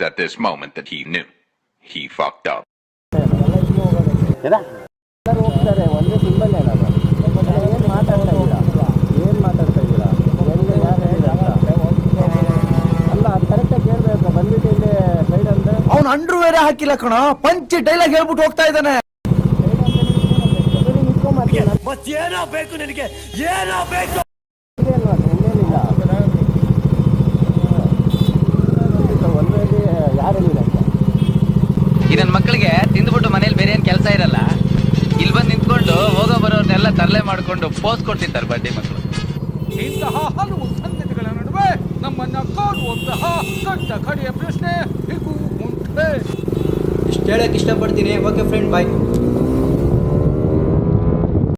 at this moment that he knew. He fucked up. ಎಲ್ಲರೂ ಹೋಗ್ತಾರೆ ಒಂದೇ ಸಿಂಬಲ್ ಏನದು ಏನು ಮಾತಾಡ್ತಾ ಇದ್ದೀರಾ ಎಲ್ಲಿ ಯಾರು ಹೇಳಿ ಅಲ್ಲ ಅದು ಕರೆಕ್ಟಾಗಿ ಕೇಳಬೇಕು ಬಂದ್ಬಿಟ್ಟು ಇಲ್ಲಿ ಸೈಡ್ ಅಂದ್ರೆ ಅವ್ನು ಅಂಡ್ರು ಬೇರೆ ಹಾಕಿಲ್ಲ ಕಣ ಪಂಚ್ ಡೈಲಾಗ್ ಹೇಳ್ಬಿಟ್ಟು ಹೋಗ್ತಾ ಇದ್ದಾನೆ. ಏನೋ ಬೇಕು ನಿನಗೆ ಏನೋ ಬೇಕು ಇನ್ನೇನಿಲ್ಲ ಒಂದರಲ್ಲಿ ಯಾರಿಲ್ಲ ಈ ನನ್ನ ಮಕ್ಕಳಿಗೆ ತಿಂದ್ಬಿಟ್ಟು ಮನೇಲಿ ಬೇರೆ ಏನ್ ಕೆಲಸ ಇರಲ್ಲ, ಇಲ್ಲಿ ಬಂದು ನಿಂತ್ಕೊಂಡು ಹೋಗೋ ಬರೋರ್ನೆಲ್ಲ ತರಲೆ ಮಾಡ್ಕೊಂಡು ಪೋಸ್ ಕೊಡ್ತಿದ್ದಾರೆ ಬಡ್ಡಿ ಮಕ್ಕಳು. ಇಂತಹ ಹಲವು ಸಂಗತಿಗಳ ನಡುವೆ ನಮ್ಮನ್ನ ಕಾಡುವಂತಹ ದೊಡ್ಡ ಕಡೆಯ ಪ್ರಶ್ನೆ ಹೀಗೂ ಮುಂದೆ ಇಷ್ಟು ಹೇಳಕ್ ಇಷ್ಟಪಡ್ತೀನಿ. ಓಕೆ ಫ್ರೆಂಡ್, ಬಾಯ್.